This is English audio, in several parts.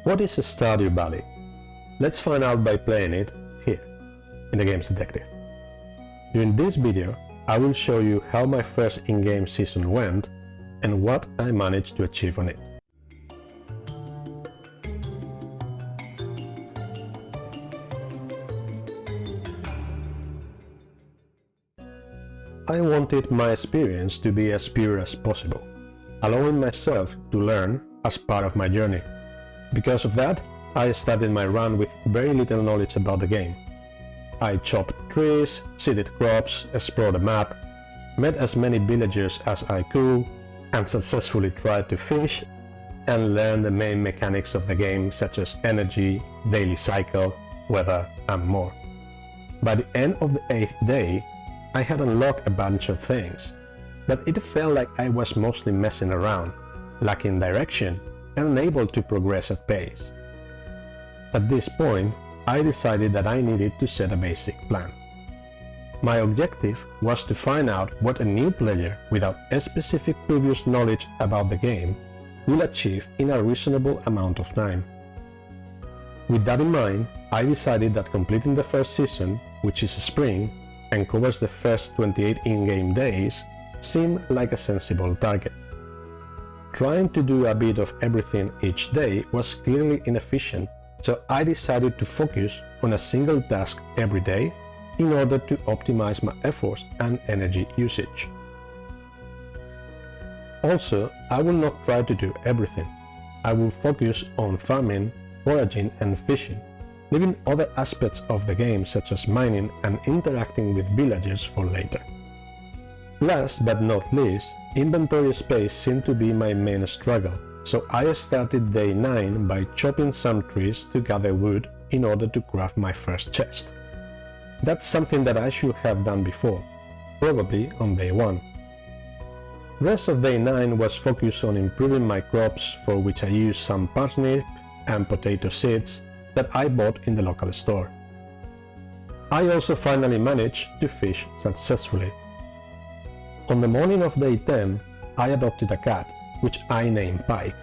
What is a Stardew Valley? Let's find out by playing it here, in the Games Detective. During this video, I will show you how my first in-game season went and what I managed to achieve on it. I wanted my experience to be as pure as possible, allowing myself to learn as part of my journey. Because of that, I started my run with very little knowledge about the game. I chopped trees, seeded crops, explored the map, met as many villagers as I could, and successfulully tried to fish and learn the main mechanics of the game, such as energy, daily cycle, weather, and more. By the end of the 8th day, I had unlocked a bunch of things, but it felt like I was mostly messing around, lacking direction, and unable to progress at pace. At this point, I decided that I needed to set a basic plan. My objective was to find out what a new player without a specific previous knowledge about the game will achieve in a reasonable amount of time. With that in mind, I decided that completing the first season, which is spring, and covers the first 28 in-game days, seemed like a sensible target. Trying to do a bit of everything each day was clearly inefficient, so I decided to focus on a single task every day in order to optimize my efforts and energy usage. Also, I will not try to do everything. I will focus on farming, foraging and fishing, leaving other aspects of the game such as mining and interacting with villagers for later. Last but not least, inventory space seemed to be my main struggle, so I started day 9 by chopping some trees to gather wood in order to craft my first chest. That's something that I should have done before, probably on day 1. Rest of day 9 was focused on improving my crops, for which I used some parsnip and potato seeds that I bought in the local store. I also finally managed to fish successfully. On the morning of day 10, I adopted a cat, which I named Pike.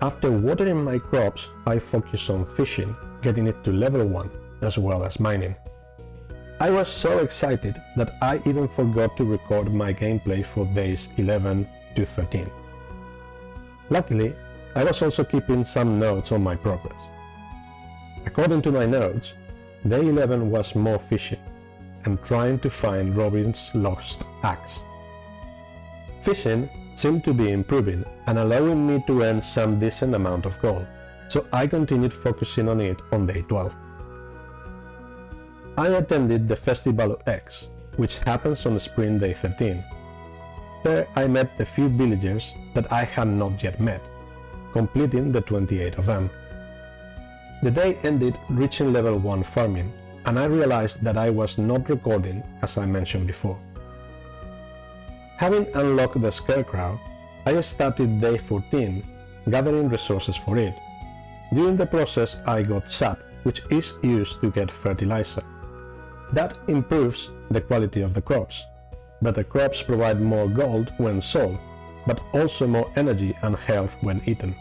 After watering my crops, I focused on fishing, getting it to level 1, as well as mining. I was so excited that I even forgot to record my gameplay for days 11 to 13. Luckily, I was also keeping some notes on my progress. According to my notes, day 11 was more fishing and trying to find Robin's lost axe. Fishing seemed to be improving and allowing me to earn some decent amount of gold, so I continued focusing on it on day 12. I attended the Festival of Eggs, which happens on spring day 13. There I met the few villagers that I had not yet met, completing the 28 of them. The day ended reaching level 1 farming, and I realized that I was not recording as I mentioned before. Having unlocked the scarecrow, I started day 14 gathering resources for it. During the process I got sap, which is used to get fertilizer. That improves the quality of the crops. Better crops provide more gold when sold, but also more energy and health when eaten.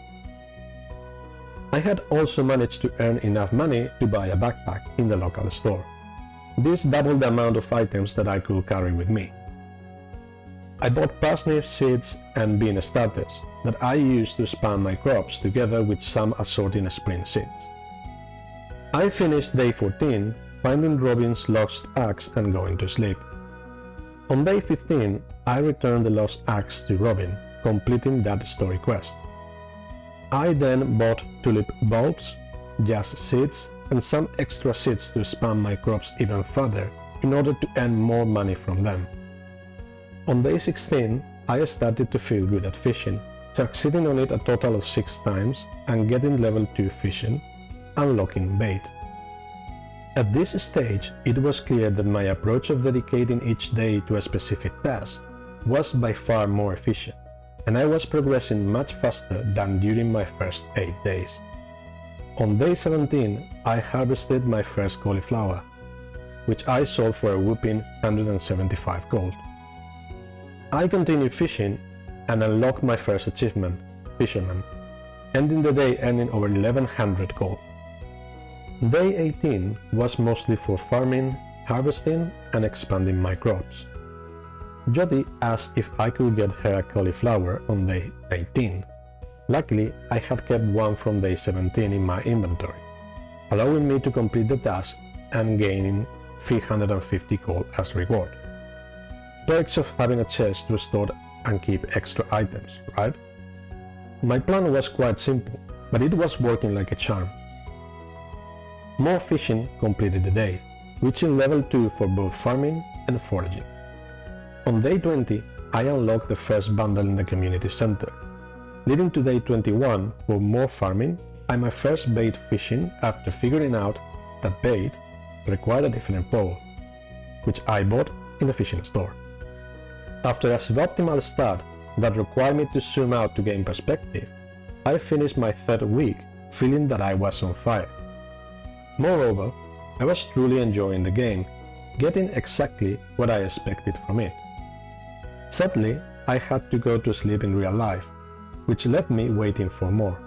I had also managed to earn enough money to buy a backpack in the local store. This doubled the amount of items that I could carry with me. I bought parsnip seeds and bean starters that I used to spam my crops together with some assorting spring seeds. I finished day 14 finding Robin's lost axe and going to sleep. On day 15, I returned the lost axe to Robin, completing that story quest. I then bought tulip bulbs, jazz seeds, and some extra seeds to spam my crops even further in order to earn more money from them. On day 16, I started to feel good at fishing, succeeding on it a total of 6 times and getting level 2 fishing, unlocking bait. At this stage, it was clear that my approach of dedicating each day to a specific task was by far more efficient, and I was progressing much faster than during my first 8 days. On day 17, I harvested my first cauliflower, which I sold for a whopping 175 gold. I continued fishing and unlocked my first achievement, Fisherman, ending the day earning over 1100 gold. Day 18 was mostly for farming, harvesting and expanding my crops. Jody asked if I could get her a cauliflower on day 18. Luckily, I had kept one from day 17 in my inventory, allowing me to complete the task and gaining 350 gold as reward. Perks of having a chest to store and keep extra items, right? My plan was quite simple, but it was working like a charm. More fishing completed the day, reaching level 2 for both farming and foraging. On day 20, I unlocked the first bundle in the community center, leading to day 21 for more farming and my first bait fishing after figuring out that bait required a different pole, which I bought in the fishing store. After a suboptimal start that required me to zoom out to gain perspective, I finished my third week feeling that I was on fire. Moreover, I was truly enjoying the game, getting exactly what I expected from it. Sadly, I had to go to sleep in real life, which left me waiting for more.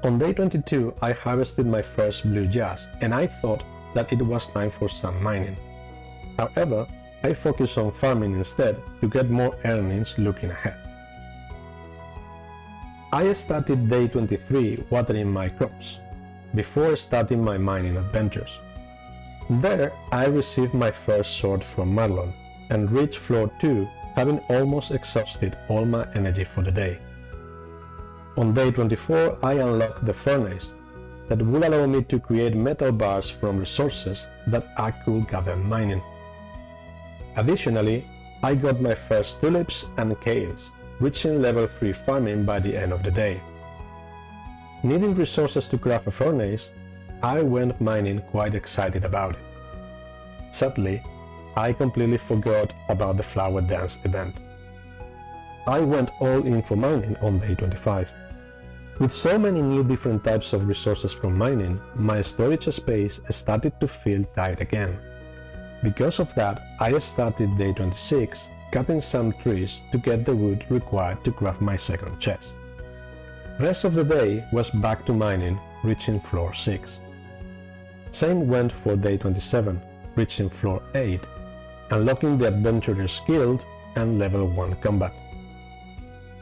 On day 22, I harvested my first blue jazz and I thought that it was time for some mining. However, I focused on farming instead to get more earnings looking ahead. I started day 23 watering my crops, before starting my mining adventures. There, I received my first sword from Marlon and reached floor 2 having almost exhausted all my energy for the day. On day 24, I unlocked the furnace that would allow me to create metal bars from resources that I could gather mining. Additionally, I got my first tulips and kales, reaching level 3 farming by the end of the day. Needing resources to craft a furnace, I went mining quite excited about it. Sadly, I completely forgot about the flower dance event. I went all in for mining on day 25. With so many new different types of resources from mining, my storage space started to feel tight again. Because of that, I started day 26 cutting some trees to get the wood required to craft my second chest. Rest of the day was back to mining, reaching floor 6. Same went for day 27, reaching floor 8, unlocking the Adventurers Guild and level 1 combat.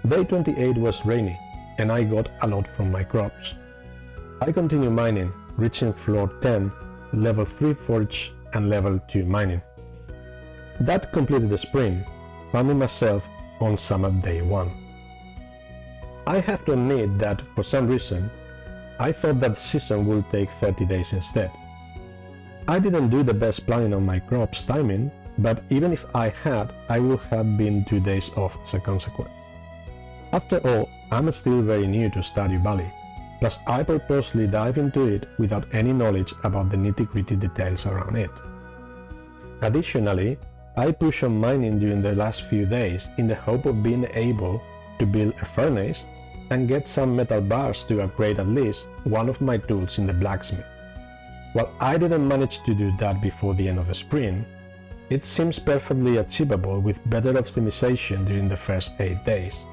Day 28 was rainy, and I got a lot from my crops. I continued mining, reaching floor 10, level 3 forge and level 2 mining. That completed the spring, finding myself on summit day 1. I have to admit that, for some reason, I thought that season would take 30 days instead. I didn't do the best planning on my crops timing, but even if I had, I would have been 2 days off as a consequence. After all, I'm still very new to Stardew Valley, plus I purposely dive into it without any knowledge about the nitty-gritty details around it. Additionally, I pushed on mining during the last few days in the hope of being able to build a furnace and get some metal bars to upgrade at least one of my tools in the blacksmith. While I didn't manage to do that before the end of the spring, it seems perfectly achievable with better optimization during the first 8 days.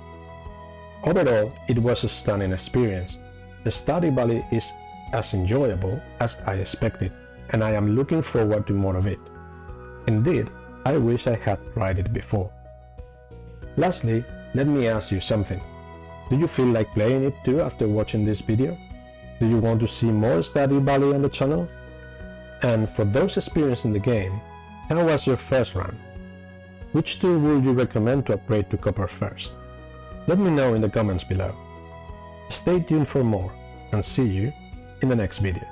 Overall, it was a stunning experience. The Stardew Valley is as enjoyable as I expected, and I am looking forward to more of it. Indeed, I wish I had tried it before. Lastly, let me ask you something. Do you feel like playing it too after watching this video? Do you want to see more Stardew Valley on the channel? And for those experienced in the game, how was your first run? Which tool would you recommend to upgrade to Copper first? Let me know in the comments below. Stay tuned for more, and see you in the next video.